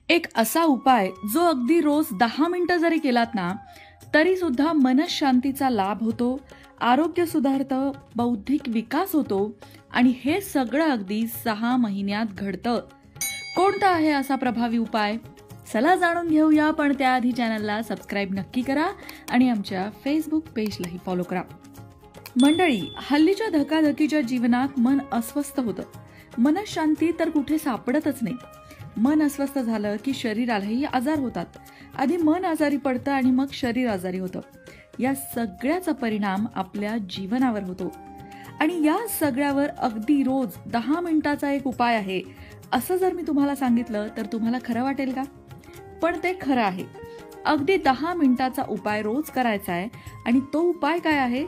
एक असा उपाय जो अगदी रोज 10 मिनिटं जरी केलात ना तरी सुद्धा मनशांतीचा लाभ होतो, आरोग्य सुधारतं, बौद्धिक विकास होतो आणि हे सगळं अगदी 6 महिन्यात घडतं. कोणता आहे असा प्रभावी उपाय? चला जाणून घेऊया, पण त्याआधी चॅनलला सबस्क्राईब नक्की करा आणि आमच्या फेसबुक पेजलाही फॉलो करा. मंडळी, हल्लीच्या धकाधकीच्या जीवनात मन अस्वस्थ होतं. मनशांती तर कुठे सापडतच नाही. मन अस्वस्थ झालं की शरीरालाही आजार होतात. आधी मन आजारी पडतं आणि मग शरीर आजारी होतं. या सगळ्याचा परिणाम आपल्या जीवनावर होतो आणि या सगळ्यावर अगदी रोज 10 मिनिटाचा एक उपाय आहे असं जर मी तुम्हाला सांगितलं तर तुम्हाला खरं वाटेल का? पण ते खरं आहे. अगदी 10 मिनिटाचा उपाय रोज करायचा आहे आणि तो उपाय काय आहे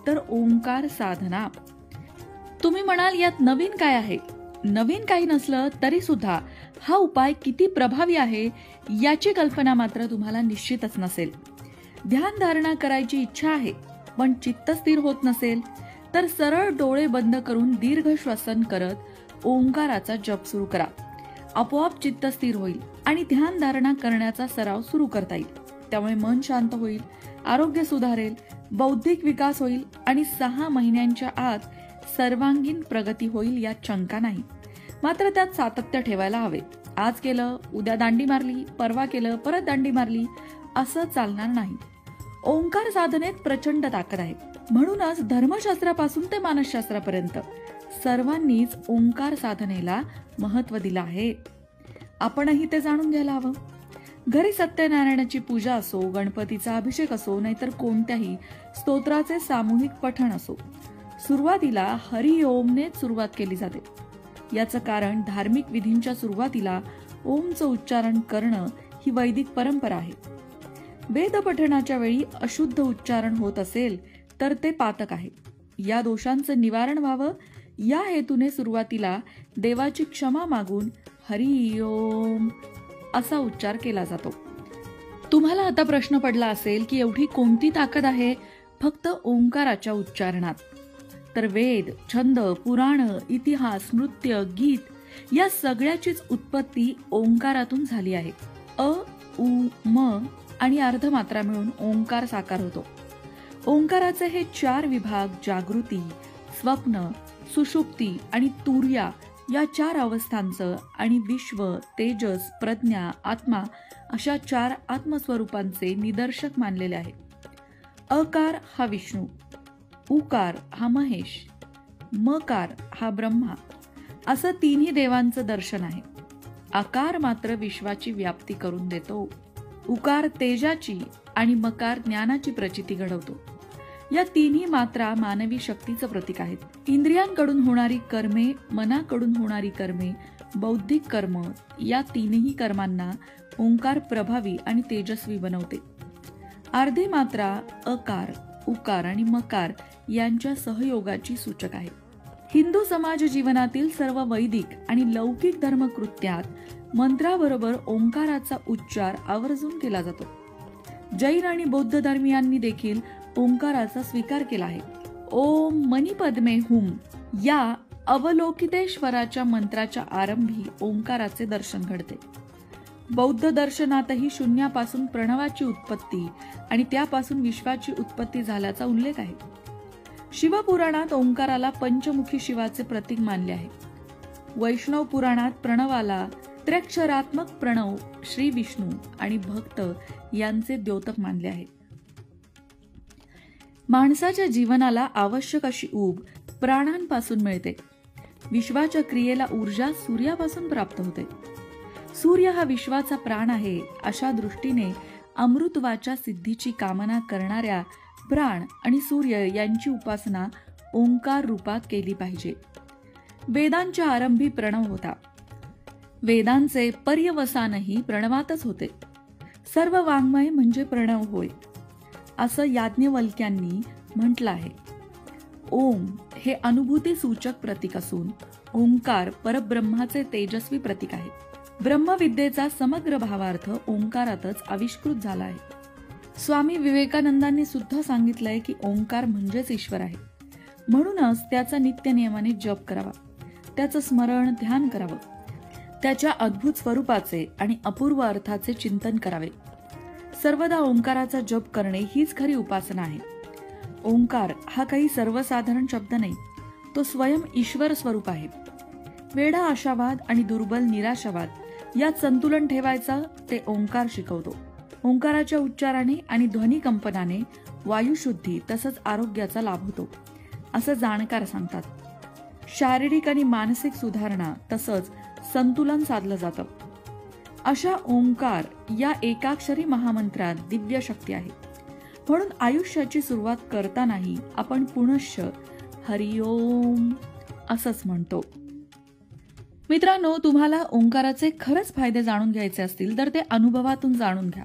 तर ओंकार साधना. तुम्ही म्हणाल यात नवीन काय आहे? नवीन काही नसलं तरी सुद्धा हा उपाय किती प्रभावी आहे याची कल्पना मात्र तुम्हाला निश्चितच नसेल. ध्यान धारणा करायची इच्छा आहे पण चित्त स्थिर होत नसेल तर सरळ डोळे बंद करून दीर्घ श्वसन करत ओंकाराचा जप सुरू करा. आपोआप चित्त स्थिर होईल आणि ध्यान धारणा करण्याचा सराव सुरू करता येईल. त्यामुळे मन शांत होईल, आरोग्य सुधारेल, बौद्धिक विकास होईल आणि 6 महिन्यांच्या आत सर्वांगीण प्रगती होईल यात शंका नाही. मात्र त्यात सातत्य ठेवायला हवे. आज केलं, उद्या दांडी मारली, परवा केलं, परत दांडी मारली असं चालणार नाही. ओंकार साधनेत प्रचंड ताकद आहे. म्हणूनच धर्मशास्त्रापासून ते मानसशास्त्रापर्यंत सर्वांनीच ओंकार साधनेला महत्व दिलं आहे. आपणही ते जाणून घ्यायला हवं. घरी सत्यनारायणाची पूजा असो, गणपतीचा अभिषेक असो, नाहीतर कोणत्याही स्तोत्राचे सामूहिक पठण असो, सुरुवातीला हरि ओमनेच सुरुवात केली जाते. याचं कारण धार्मिक विधींच्या सुरुवातीला ओमचं उच्चारण करणं ही वैदिक परंपरा आहे. वेद पठणाच्या वेळी अशुद्ध उच्चारण होत असेल तर ते पातक आहे. या दोषांचं निवारण व्हावं या हेतूने सुरुवातीला देवाची क्षमा मागून हरि ओम असा उच्चार केला जातो. तुम्हाला आता प्रश्न पडला असेल की एवढी कोणती ताकद आहे फक्त ओंकाराच्या उच्चारणात? तर वेद, छंद, पुराण, इतिहास, नृत्य, गीत या सगळ्याचीच उत्पत्ती ओंकारातून झाली आहे. अ, उ, म आणि अर्धमात्रा मिळून ओंकार साकार होतो. ओंकाराचे हे 4 विभाग जागृती, स्वप्न, सुषुप्ती आणि तुर्या या 4 अवस्थांचं आणि विश्व, तेजस, प्रज्ञा, आत्मा अशा 4 आत्मस्वरूपांचे निदर्शक मानलेले आहे. अकार हा विष्णू, उकार हा महेश, मकार हा ब्रह्मा असं 3ही देवांचं दर्शन आहे. आकार मात्र विश्वाची व्याप्ती करून देतो. उकार तेजाची आणि मकार ज्ञानाची प्रचिती घडवतो. या 3ही मात्रा मानवी शक्तीचं प्रतीक आहेत. इंद्रियांकडून होणारी कर्मे, मनाकडून होणारी कर्मे, बौद्धिक कर्म या 3ही कर्मांना ओंकार प्रभावी आणि तेजस्वी बनवते. अर्धी मात्रा अकार, उकार आणि मकार यांच्या सहयोगाची सूचक आहे. हिंदू समाज जीवनातील सर्व वैदिक आणि लौकिक धर्मकृत्यात मंत्राबरोबर ओंकाराचा उच्चार आवर्जून केला जातो. जैन आणि बौद्ध धर्मियांनी देखील ओंकाराचा स्वीकार केला आहे. ओम मनी पद्मे हुम या अवलोकितेश्वराच्या मंत्राच्या आरंभी ओंकाराचे दर्शन घडते. बौद्ध दर्शनातही शून्यापासून प्रणवाची उत्पत्ती आणि त्यापासून विश्वाची उत्पत्ती झाल्याचा उल्लेख आहे. शिवपुराणात ओंकाराला पंचमुखी शिवाचे प्रतीक मानले आहे. वैष्णव पुराणात प्रणवाला त्र्यक्षरात्मक प्रणव, श्री विष्णू आणि भक्त यांचे द्योतक मानले आहे. माणसाच्या जीवनाला आवश्यक अशी ऊब प्राणांपासून मिळते. विश्वाच्या क्रियेला ऊर्जा सूर्यापासून प्राप्त होते. सूर्य हा विश्वाचा प्राण आहे. अशा दृष्टीने अमृतत्वाच्या सिद्धीची कामना करणाऱ्या प्राण आणि सूर्य यांची उपासना ओंकार रूपात केली पाहिजे. वेदांच्या आरंभी प्रणव होता. वेदांचे पर्यवसानही प्रणवातच होते. सर्व वाङ्मय म्हणजे प्रणव होय असं याज्ञवल्क्यांनी म्हटलं आहे. ओम हे अनुभूती सूचक प्रतीक असून ओंकार परब्रह्माचे तेजस्वी प्रतीक आहे. ब्रह्मविद्येचा समग्र भावार्थ ओंकारातच आविष्कृत झाला आहे. स्वामी विवेकानंदांनी सुद्धा सांगितलंय की ओंकार म्हणजेच ईश्वर आहे. म्हणूनच त्याचा नित्य नियमाने जप करावा, त्याचं स्मरण ध्यान करावं. त्याच्या अद्भुत स्वरूपाचे आणि अपूर्व अर्थाचे चिंतन करावे. सर्वदा ओंकाराचा जप करणे हीच खरी उपासना आहे. ओंकार हा काही सर्वसाधारण शब्द नाही, तो स्वयं ईश्वर स्वरूप आहे. वेडा आशावाद आणि दुर्बल निराशावाद यात संतुलन ठेवायचं ते ओंकार शिकवतो. ओंकाराच्या उच्चाराने आणि ध्वनी कंपनाने वायुशुद्धी तसंच आरोग्याचा लाभ होतो असं जाणकार सांगतात. शारीरिक आणि मानसिक सुधारणा तसंच संतुलन साधलं जातं. अशा ओंकार या एकाक्षरी महामंत्रात दिव्य शक्ती आहे. म्हणून आयुष्याची सुरुवात करतानाही आपण पुनश्च हरिओम असंच म्हणतो. मित्रांनो, तुम्हाला ओंकाराचे खरंच फायदे जाणून घ्यायचे असतील तर ते अनुभवातून जाणून घ्या.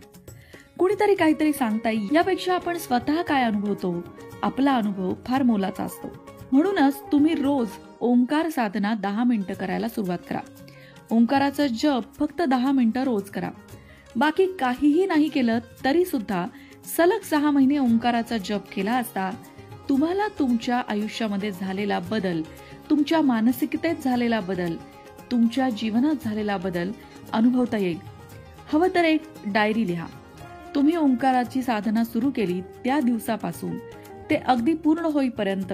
कुणीतरी काहीतरी सांगता येईल यापेक्षा आपण स्वतः काय अनुभवतो, आपला अनुभव फार मोलाचा असतो. म्हणूनच तुम्ही रोज ओंकार साधना 10 मिनिटं करायला सुरुवात करा. ओंकाराचा जप फक्त 10 मिनिटं रोज करा. बाकी काहीही नाही केलं तरी सुद्धा सलग 6 महिने ओंकाराचा जप केला असता तुम्हाला तुमच्या आयुष्यामध्ये झालेला बदल, तुमच्या मानसिकतेत झालेला बदल, तुमच्या जीवनात झालेला बदल अनुभवता येईल. हवं तर एक डायरी लिहा. तुम्ही ओंकाराची साधना सुरू केली त्या दिवसापासून ते अगदी पूर्ण होईपर्यंत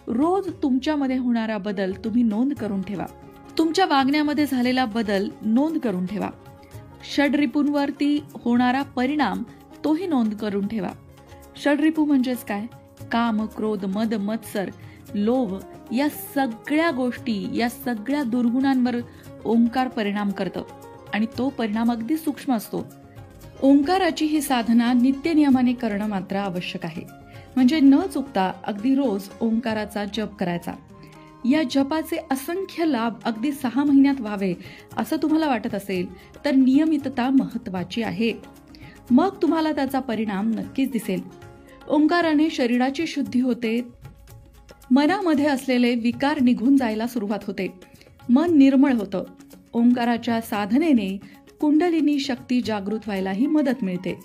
रोज तुमच्यामध्ये होणारा बदल तुम्ही नोंद करून ठेवा. तुमच्या वागण्यामध्ये झालेला बदल नोंद करून ठेवा. षड्रिपूंवरती होणारा परिणाम तोही नोंद करून ठेवा. षड्रिपू म्हणजेच काय? काम, क्रोध, मद, मत्सर, लोभ या सगळ्या गोष्टी, या सगळ्या दुर्गुणांवर ओंकार परिणाम करतं आणि तो परिणाम अगदी सूक्ष्म असतो. ओंकाराची ही साधना नित्यनियमाने करणं मात्र आवश्यक आहे. म्हणजे न चुकता अगदी रोज ओंकाराचा जप करायचा. या जपाचे असंख्य लाभ अगदी 6 महिन्यात व्हावे असं तुम्हाला वाटत असेल तर नियमितता महत्वाची आहे. मग तुम्हाला त्याचा परिणाम नक्कीच दिसेल. ओंकाराने शरीराची शुद्धी होते, मनामध्ये असलेले विकार निघून जायला सुरुवात होते, मन निर्मळ होतं. ओंकाराच्या साधनेने कुंडलिनी शक्ती जागृत व्हायलाही मदत मिळते.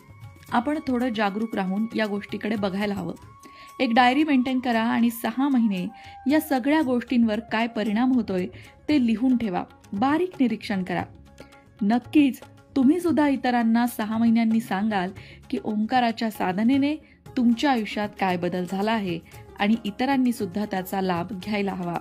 आपण थोडं जागरूक राहून या गोष्टीकडे बघायला हवं. एक डायरी मेंटेन करा आणि 6 महिने या सगळ्या गोष्टींवर काय परिणाम होतोय ते लिहून ठेवा. बारीक निरीक्षण करा. नक्कीच तुम्ही सुद्धा इतरांना 6 महिन्यांनी सांगाल की ओंकाराच्या साधनेने तुमच्या आयुष्यात काय बदल झाला आहे आणि इतरांनी सुद्धा त्याचा लाभ घ्यायला हवा.